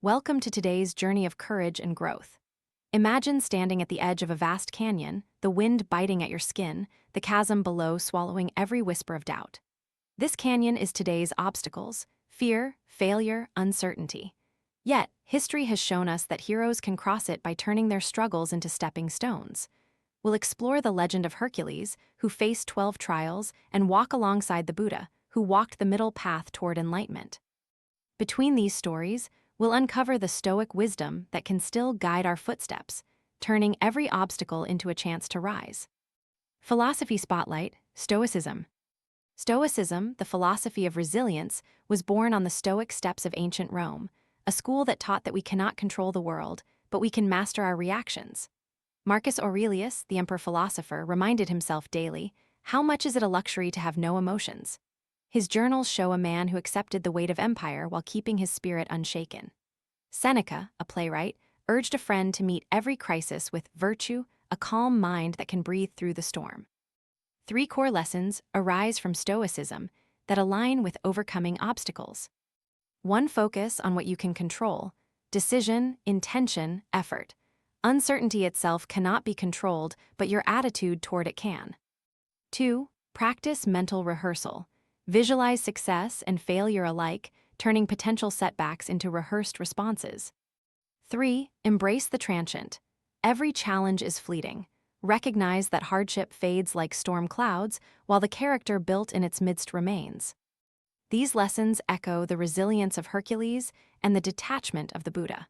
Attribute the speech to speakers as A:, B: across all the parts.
A: Welcome to today's journey of courage and growth. Imagine standing at the edge of a vast canyon, the wind biting at your skin, the chasm below swallowing every whisper of doubt. This canyon is today's obstacles: fear, failure, uncertainty. Yet, history has shown us that heroes can cross it by turning their struggles into stepping stones. We'll explore the legend of Hercules, who faced 12 trials, and walk alongside the Buddha, who walked the middle path toward enlightenment. Between these stories, we'll uncover the Stoic wisdom that can still guide our footsteps, turning every obstacle into a chance to rise. Philosophy Spotlight: Stoicism. Stoicism, the philosophy of resilience, was born on the Stoic steps of ancient Rome, a school that taught that we cannot control the world, but we can master our reactions. Marcus Aurelius, the emperor-philosopher, reminded himself daily, how much is it a luxury to have no emotions? His journals show a man who accepted the weight of empire while keeping his spirit unshaken. Seneca, a playwright, urged a friend to meet every crisis with virtue, a calm mind that can breathe through the storm. 3 core lessons arise from Stoicism that align with overcoming obstacles. 1. Focus on what you can control: decision, intention, effort. Uncertainty itself cannot be controlled, but your attitude toward it can. 2. Practice mental rehearsal. Visualize success and failure alike, turning potential setbacks into rehearsed responses. 3. Embrace the transient. Every challenge is fleeting. Recognize that hardship fades like storm clouds, while the character built in its midst remains. These lessons echo the resilience of Hercules and the detachment of the Buddha.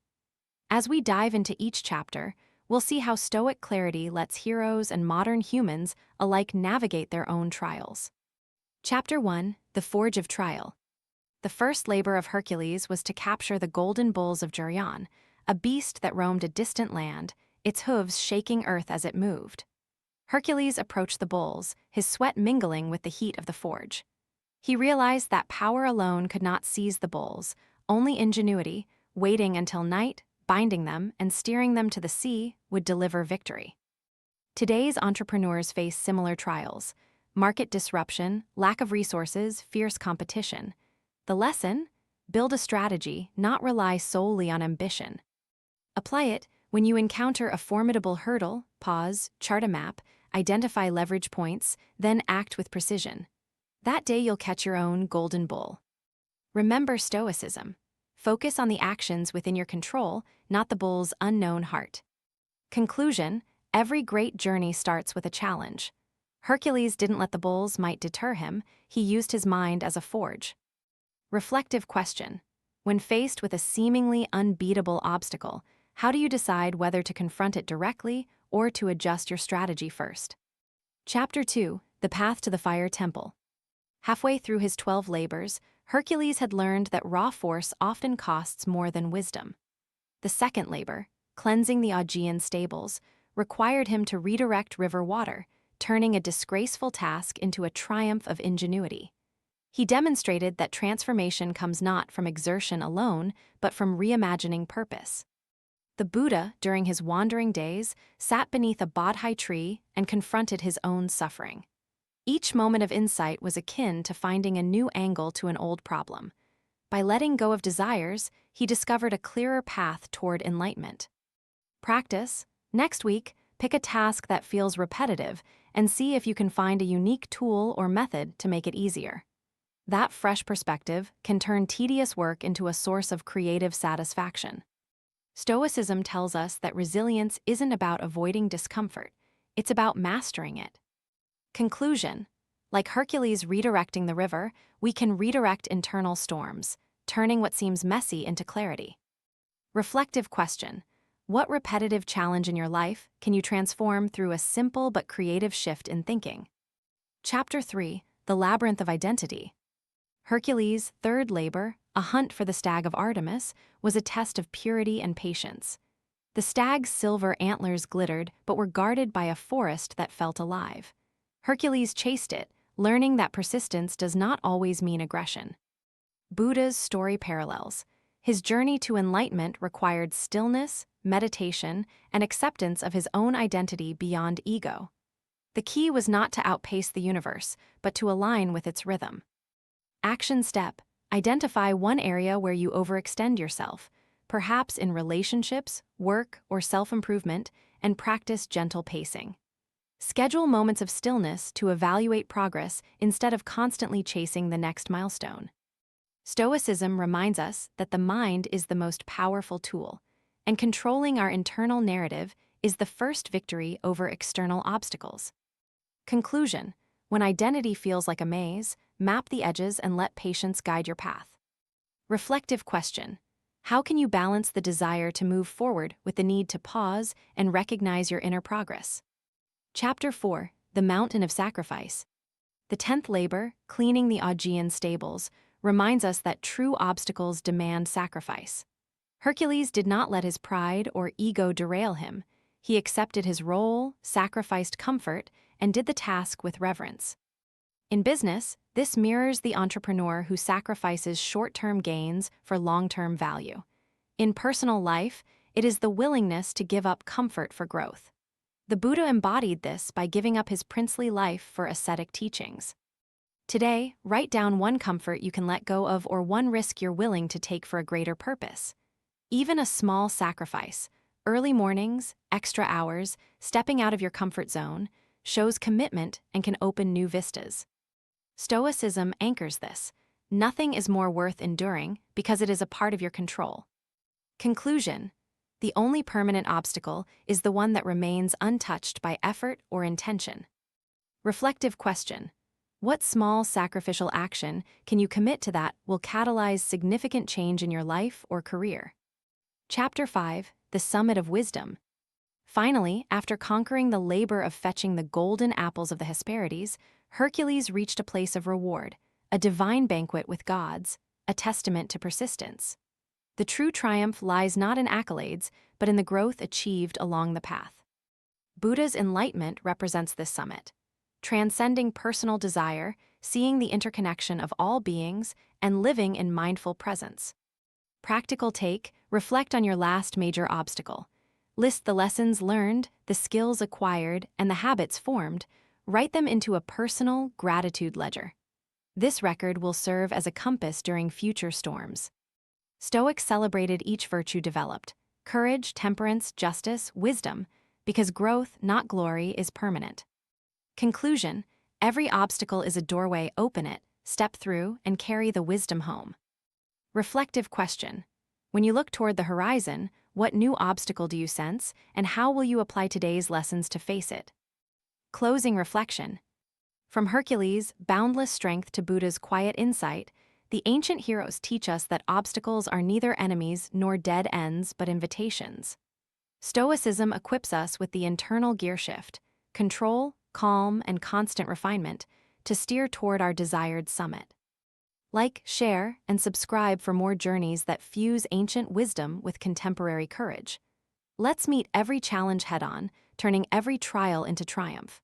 A: As we dive into each chapter, we'll see how Stoic clarity lets heroes and modern humans alike navigate their own trials. Chapter 1: The Forge of Trial. The first labor of Hercules was to capture the golden bulls of Geryon, a beast that roamed a distant land, its hooves shaking earth as it moved. Hercules approached the bulls, his sweat mingling with the heat of the forge. He realized that power alone could not seize the bulls, only ingenuity, waiting until night, binding them, and steering them to the sea, would deliver victory. Today's entrepreneurs face similar trials: market disruption, lack of resources, fierce competition. The lesson? Build a strategy, not rely solely on ambition. Apply it: when you encounter a formidable hurdle, pause, chart a map, identify leverage points, then act with precision. That day you'll catch your own golden bull. Remember Stoicism. Focus on the actions within your control, not the bull's unknown heart. Conclusion: every great journey starts with a challenge. Hercules didn't let the bull's might deter him, he used his mind as a forge. Reflective question: when faced with a seemingly unbeatable obstacle, how do you decide whether to confront it directly or to adjust your strategy first? Chapter 2: The Path to the Fire Temple. Halfway through his 12 labors, Hercules had learned that raw force often costs more than wisdom. The second labor, cleansing the Augean stables, required him to redirect river water, turning a disgraceful task into a triumph of ingenuity. He demonstrated that transformation comes not from exertion alone, but from reimagining purpose. The Buddha, during his wandering days, sat beneath a bodhi tree and confronted his own suffering. Each moment of insight was akin to finding a new angle to an old problem. By letting go of desires, he discovered a clearer path toward enlightenment. Practice: next week, pick a task that feels repetitive and see if you can find a unique tool or method to make it easier. That fresh perspective can turn tedious work into a source of creative satisfaction. Stoicism tells us that resilience isn't about avoiding discomfort, it's about mastering it. Conclusion: like Hercules redirecting the river, we can redirect internal storms, turning what seems messy into clarity. Reflective question: what repetitive challenge in your life can you transform through a simple but creative shift in thinking? Chapter 3: The Labyrinth of Identity. Hercules' third labor, a hunt for the stag of Artemis, was a test of purity and patience. The stag's silver antlers glittered but were guarded by a forest that felt alive. Hercules chased it, learning that persistence does not always mean aggression. Buddha's story parallels. His journey to enlightenment required stillness, meditation, and acceptance of his own identity beyond ego. The key was not to outpace the universe, but to align with its rhythm. Action step: identify one area where you overextend yourself. perhaps in relationships, work, or self-improvement, and practice gentle pacing. Schedule moments of stillness to evaluate progress instead of constantly chasing the next milestone. Stoicism reminds us that the mind is the most powerful tool, and controlling our internal narrative is the first victory over external obstacles. Conclusion: when identity feels like a maze, map the edges and let patience guide your path. Reflective question: how can you balance the desire to move forward with the need to pause and recognize your inner progress? Chapter 4: The Mountain of Sacrifice. The 10th labor, cleaning the Augean stables, reminds us that true obstacles demand sacrifice. Hercules did not let his pride or ego derail him. He accepted his role, sacrificed comfort, and did the task with reverence. In business, this mirrors the entrepreneur who sacrifices short-term gains for long-term value. In personal life, it is the willingness to give up comfort for growth. The Buddha embodied this by giving up his princely life for ascetic teachings. Today, write down one comfort you can let go of or one risk you're willing to take for a greater purpose. Even a small sacrifice, early mornings, extra hours, stepping out of your comfort zone, shows commitment and can open new vistas. Stoicism anchors this. Nothing is more worth enduring because it is a part of your control. Conclusion: the only permanent obstacle is the one that remains untouched by effort or intention. Reflective question: what small sacrificial action can you commit to that will catalyze significant change in your life or career? Chapter 5: The Summit of Wisdom. Finally, after conquering the labor of fetching the golden apples of the Hesperides, Hercules reached a place of reward, a divine banquet with gods, a testament to persistence. The true triumph lies not in accolades, but in the growth achieved along the path. Buddha's enlightenment represents this summit, transcending personal desire, seeing the interconnection of all beings, and living in mindful presence. Practical take: reflect on your last major obstacle. List the lessons learned, the skills acquired, and the habits formed. Write them into a personal gratitude ledger. This record will serve as a compass during future storms. Stoics celebrated each virtue developed: courage, temperance, justice, wisdom, because growth, not glory, is permanent. Conclusion: every obstacle is a doorway. Open it, step through, and carry the wisdom home. Reflective question: when you look toward the horizon, what new obstacle do you sense, and how will you apply today's lessons to face it? Closing reflection: from Hercules' boundless strength to Buddha's quiet insight, the ancient heroes teach us that obstacles are neither enemies nor dead ends but invitations. Stoicism equips us with the internal gear shift: control, calm, and constant refinement to steer toward our desired summit. Like, share, and subscribe for more journeys that fuse ancient wisdom with contemporary courage. Let's meet every challenge head-on, turning every trial into triumph.